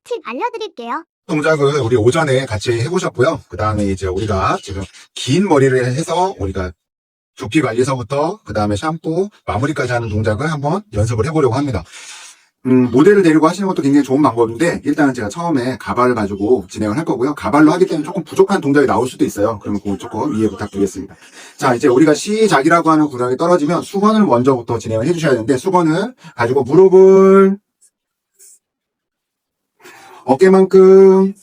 팁 알려드릴게요. 동작을 우리 오전에 같이 해보셨고요. 그 다음에 이제 우리가 지금 긴 머리를 해서 우리가 두피 관리서부터 그 다음에 샴푸 마무리까지 하는 동작을 한번 연습을 해보려고 합니다. 모델을 데리고 하시는 것도 굉장히 좋은 방법인데 일단은 제가 처음에 가발을 가지고 진행을 할 거고요. 가발로 하기 때문에 조금 부족한 동작이 나올 수도 있어요. 그러면 그거 조금 이해 부탁드리겠습니다. 자, 이제 우리가 시작이라고 하는 구간이 떨어지면 수건을 먼저부터 진행을 해주셔야 되는데 수건을 가지고 무릎을 어깨만큼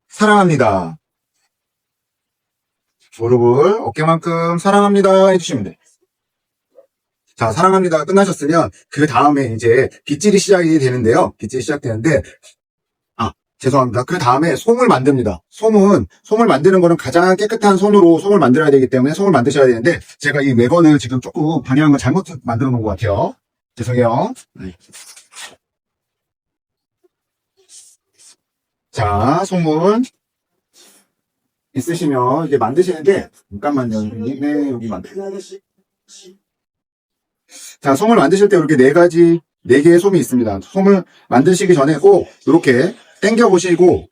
사랑합니다. 무릎을 어깨만큼 사랑합니다 해주시면 돼요. 자, 사랑합니다 끝나셨으면 그 다음에 이제 빗질이 시작이 되는데요. 빗질이 시작되는데 죄송합니다. 그 다음에 솜을 만듭니다. 솜을 만드는 거는 가장 깨끗한 손으로 솜을 만들어야 되기 때문에 솜을 만드셔야 되는데 제가 이 매건을 지금 조금 방향을 잘못 만들어 놓은 것 같아요. 죄송해요. 자, 솜을 있으시면 이제 만드시는데 잠깐만요. 네, 여기 자, 솜을 만드실 때 이렇게 네 개의 솜이 있습니다. 솜을 만드시기 전에 꼭 이렇게 당겨보시면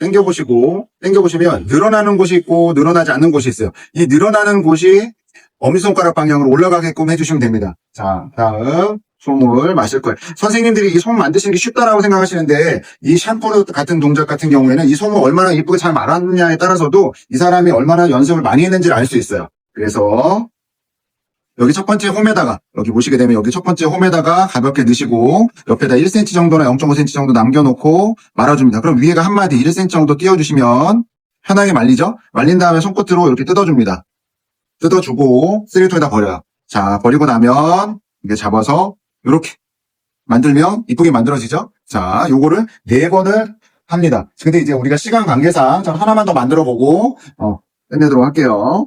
늘어나는 곳이 있고 늘어나지 않는 곳이 있어요. 이 늘어나는 곳이 엄지손가락 방향으로 올라가게끔 해주시면 됩니다. 자, 다음 솜을 마실 거예요. 선생님들이 이 솜 만드시는 게 쉽다라고 생각하시는데 이 샴푸 같은 동작 같은 경우에는 이 솜을 얼마나 이쁘게 잘 말았느냐에 따라서도 이 사람이 얼마나 연습을 많이 했는지를 알 수 있어요. 그래서 여기 첫 번째 홈에다가 여기 보시게 되면 여기 첫 번째 홈에다가 가볍게 넣으시고 옆에다 1cm 정도나 0.5cm 정도 남겨놓고 말아줍니다. 그럼 위에가 한 마디 1cm 정도 띄워주시면 편하게 말리죠? 말린 다음에 손끝으로 이렇게 뜯어줍니다. 뜯어주고 쓰레기통에다 버려요. 자, 버리고 나면 이게 잡아서 이렇게 만들면 이쁘게 만들어지죠? 자, 요거를 4번을 합니다. 근데 이제 우리가 시간 관계상 하나만 더 만들어 보고 끝내도록 할게요.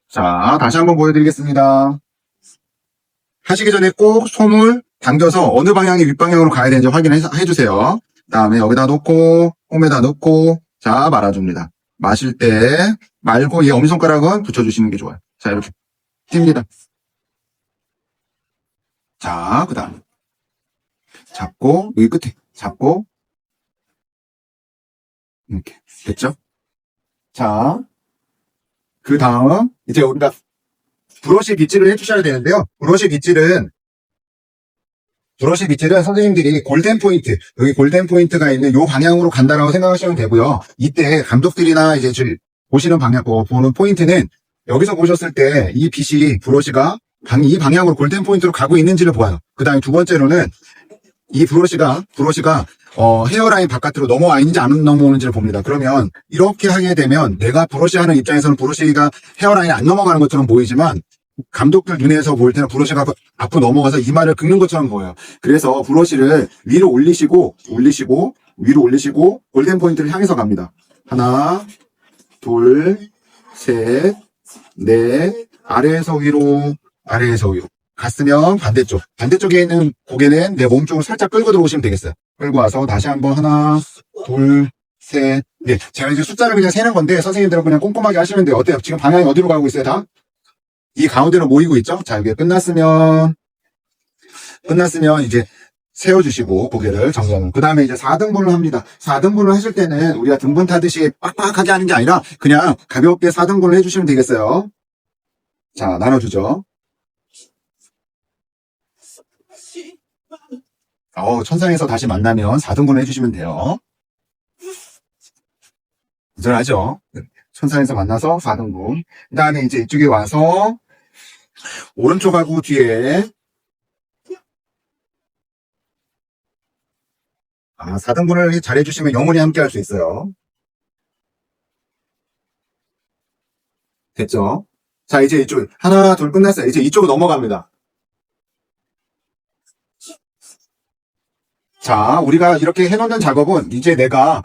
자, 다시 한번 보여드리겠습니다. 하시기 전에 꼭 솜을 당겨서 어느 방향이 윗방향으로 가야 되는지 확인해주세요. 그 다음에 여기다 놓고 홈에다 넣고 자, 말아줍니다. 마실 때 말고 이 엄지손가락은 붙여주시는 게 좋아요. 자, 이렇게 찝니다. 자, 그 다음에 잡고 여기 끝에 잡고 이렇게 됐죠? 자, 그 다음 이제 우리가 브러쉬 빗질을 해주셔야 되는데요. 브러쉬 빗질은 선생님들이 골든 포인트, 여기 골든 포인트가 있는 요 방향으로 간다라고 생각하시면 되고요. 이때 감독들이나 이제 보시는 보는 포인트는 여기서 보셨을 때 이 빛이 브러쉬가 이 방향으로 골든 포인트로 가고 있는지를 보아요. 그 다음에 두 번째로는 이 브러쉬가 헤어라인 바깥으로 넘어와 있는지 안 넘어오는지를 봅니다. 그러면 이렇게 하게 되면 내가 브러쉬 하는 입장에서는 브러쉬가 헤어라인에 안 넘어가는 것처럼 보이지만 감독들 눈에서 볼 때는 브러쉬가 앞으로 넘어가서 이마를 긁는 것처럼 보여요. 그래서 브러쉬를 위로 올리시고 골든 포인트를 향해서 갑니다. 하나, 둘, 셋, 넷, 아래에서 위로 갔으면 반대쪽에 있는 고개는 내 몸 쪽으로 살짝 끌고 들어오시면 되겠어요. 끌고 와서 다시 한번 하나, 둘, 셋, 넷. 제가 이제 숫자를 그냥 세는 건데 선생님들은 그냥 꼼꼼하게 하시면 돼요. 어때요? 지금 방향이 어디로 가고 있어요? 다? 이 가운데로 모이고 있죠? 자, 이게 끝났으면 이제 세워주시고 고개를 정면. 그 다음에 이제 4등분을 합니다. 4등분을 하실 때는 우리가 등분 타듯이 빡빡하게 하는 게 아니라 그냥 가볍게 4등분을 해주시면 되겠어요. 자, 나눠주죠. 천상에서 다시 만나면 4등분을 해주시면 돼요. 안전하죠? 천상에서 만나서 4등분. 그 다음에 이제 이쪽에 와서 오른쪽하고 뒤에 4등분을 잘해주시면 영원히 함께 할 수 있어요. 됐죠? 자, 이제 이쪽 하나, 둘 끝났어요. 이제 이쪽으로 넘어갑니다. 자, 우리가 이렇게 해놓는 작업은 이제 내가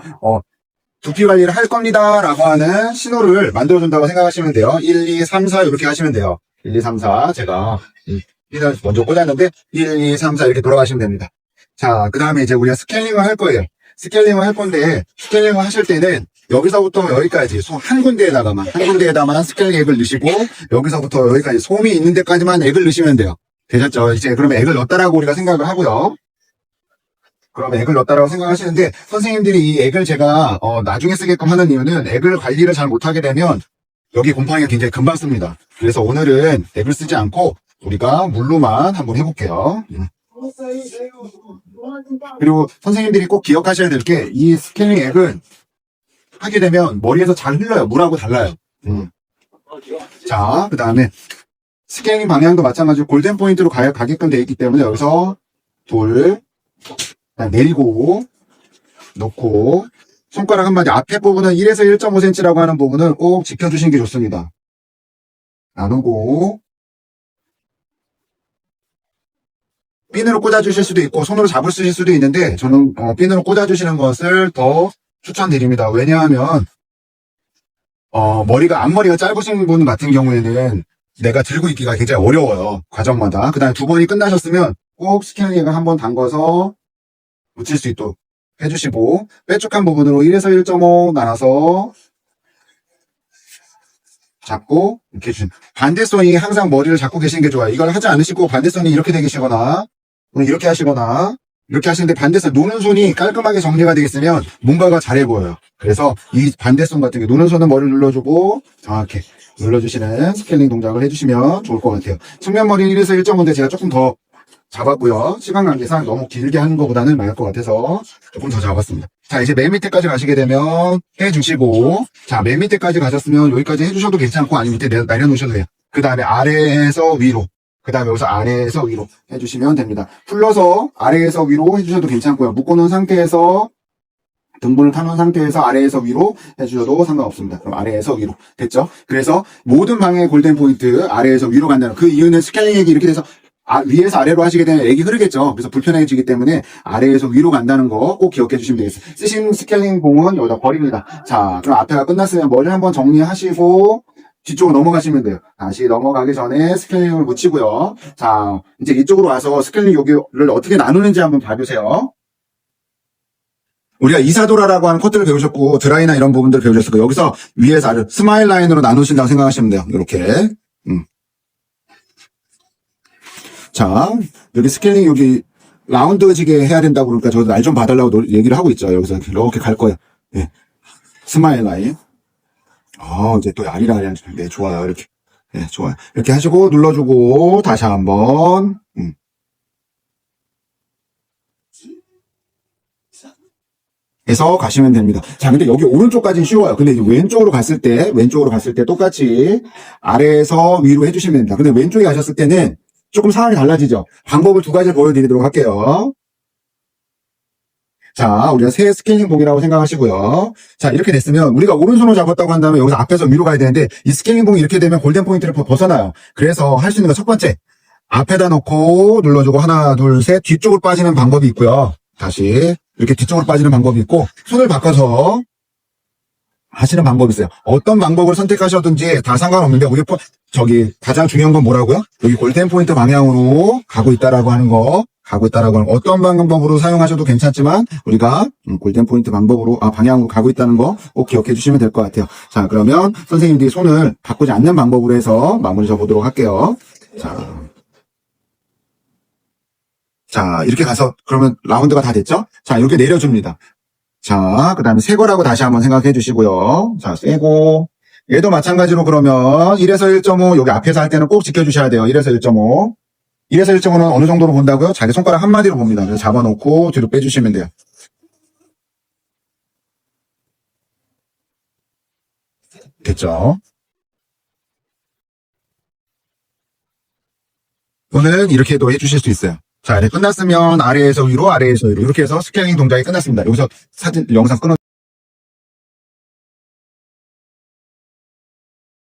두피 관리를 할 겁니다 라고 하는 신호를 만들어준다고 생각하시면 돼요. 1, 2, 3, 4 이렇게 하시면 돼요. 1, 2, 3, 4 제가 먼저 꽂았는데 1, 2, 3, 4 이렇게 돌아가시면 됩니다. 자, 그 다음에 이제 우리가 스케일링을 할 거예요. 스케일링을 할 건데, 스케일링을 하실 때는 여기서부터 여기까지 한 군데에다만 스케일링 액을 넣으시고, 여기서부터 여기까지 솜이 있는 데까지만 액을 넣으시면 돼요. 되셨죠? 이제 그러면 액을 넣었다라고 우리가 생각을 하고요. 그럼 액을 넣었다라고 생각하시는데, 선생님들이 이 액을 제가 나중에 쓰게끔 하는 이유는 액을 관리를 잘 못하게 되면 여기 곰팡이가 굉장히 금방 씁니다. 그래서 오늘은 액을 쓰지 않고 우리가 물로만 한번 해볼게요. 그리고 선생님들이 꼭 기억하셔야 될 게, 이 스케일링 액은 하게 되면 머리에서 잘 흘러요. 물하고 달라요. 자, 그 다음에 스케일링 방향도 마찬가지로 골든 포인트로 가게끔 되어 있기 때문에 여기서 내리고 놓고, 손가락 한마디 앞에 부분은 1에서 1.5cm라고 하는 부분은 꼭 지켜주시는 게 좋습니다. 나누고, 핀으로 꽂아주실 수도 있고 손으로 잡을 쓰실 수도 있는데, 저는 핀으로 꽂아주시는 것을 더 추천드립니다. 왜냐하면 앞머리가 짧으신 분 같은 경우에는 내가 들고 있기가 굉장히 어려워요. 과정마다. 그 다음에 2번이 끝나셨으면 꼭 스케일링을 한번 담궈서 붙일 수 있도록 해주시고, 빼쭉한 부분으로 1에서 1.5 나눠서 잡고 이렇게 해주시면, 반대손이 항상 머리를 잡고 계시는 게 좋아요. 이걸 하지 않으시고 반대손이 이렇게 되 계시거나 이렇게 하시거나 이렇게 하시는데, 반대손 노는 손이 깔끔하게 정리가 되어 있으면 뭔가가 잘해 보여요. 그래서 이 반대손 같은 게 노는 손은 머리를 눌러주고 정확히 눌러주시는 스케일링 동작을 해주시면 좋을 것 같아요. 측면 머리는 1에서 1.5인데 제가 조금 더 잡았고요. 시간 관계상 너무 길게 하는 것보다는 나을 것 같아서 조금 더 잡았습니다. 자, 이제 맨 밑에까지 가시게 되면 해주시고, 자, 맨 밑에까지 가셨으면 여기까지 해주셔도 괜찮고, 아니면 밑에 내려놓으셔도 돼요. 그 다음에 아래에서 위로, 그 다음에 여기서 아래에서 위로 해주시면 됩니다. 풀러서 아래에서 위로 해주셔도 괜찮고요. 묶어놓은 상태에서 등분을 타놓은 상태에서 아래에서 위로 해주셔도 상관없습니다. 그럼 아래에서 위로 됐죠? 그래서 모든 방향의 골든 포인트 아래에서 위로 간다는, 그 이유는 스케일링 액이 이렇게 돼서 위에서 아래로 하시게 되면 액이 흐르겠죠. 그래서 불편해지기 때문에 아래에서 위로 간다는 거 꼭 기억해 주시면 되겠습니다. 쓰신 스케일링 봉은 여기다 버립니다. 자, 그럼 앞에가 끝났으면 머리 한번 정리하시고 뒤쪽으로 넘어가시면 돼요. 다시 넘어가기 전에 스케일링을 묻히고요. 자, 이제 이쪽으로 와서 스케일링 여기를 어떻게 나누는지 한번 봐주세요. 우리가 이사도라라고 하는 커트를 배우셨고, 드라이나 이런 부분들을 배우셨고, 여기서 위에서 아래 스마일 라인으로 나누신다고 생각하시면 돼요. 이렇게. 자, 여기 스케일링 여기 라운드지게 해야 된다고 그러니까 저도 날 좀 봐달라고 얘기를 하고 있죠. 여기서 이렇게 갈 거예요. 예. 스마일 라인. 이제 또 아리랑이랑, 네, 좋아요. 이렇게. 네, 좋아요. 이렇게 하시고 눌러주고 다시 한번. 해서 가시면 됩니다. 자, 근데 여기 오른쪽까지는 쉬워요. 근데 이제 왼쪽으로 갔을 때 똑같이 아래에서 위로 해주시면 됩니다. 근데 왼쪽에 가셨을 때는 조금 상황이 달라지죠. 방법을 2가지 보여드리도록 할게요. 자, 우리가 새 스케일링 봉이라고 생각하시고요. 자, 이렇게 됐으면 우리가 오른손으로 잡았다고 한다면 여기서 앞에서 위로 가야 되는데, 이 스케일링 봉이 이렇게 되면 골든 포인트를 벗어나요. 그래서 할 수 있는 거 첫 번째, 앞에다 놓고 눌러주고 하나, 둘, 셋, 뒤쪽으로 빠지는 방법이 있고요. 다시 이렇게 뒤쪽으로 빠지는 방법이 있고, 손을 바꿔서 하시는 방법이 있어요. 어떤 방법을 선택하셔든지 다 상관없는데, 우리 가장 중요한 건 뭐라고요? 여기 골든 포인트 방향으로 가고 있다라고 하는 거, 어떤 방법으로 사용하셔도 괜찮지만 우리가 골든 포인트 방향으로 가고 있다는 거 꼭 기억해 주시면 될 것 같아요. 자, 그러면 선생님들이 손을 바꾸지 않는 방법으로 해서 마무리 져보도록 할게요. 자, 이렇게 가서 그러면 라운드가 다 됐죠? 자, 이렇게 내려줍니다. 자, 그 다음에 새거라고 다시 한번 생각해 주시고요. 자, 새거. 얘도 마찬가지로 그러면 1에서 1.5 여기 앞에서 할 때는 꼭 지켜주셔야 돼요. 1에서 1.5. 1에서 1.5는 어느 정도로 본다고요? 자기 손가락 한마디로 봅니다. 그래서 잡아놓고 뒤로 빼주시면 돼요. 됐죠? 또는 이렇게도 해주실 수 있어요. 자, 이렇게 끝났으면 아래에서 위로 이렇게 해서 스캐닝 동작이 끝났습니다. 여기서 영상 끊어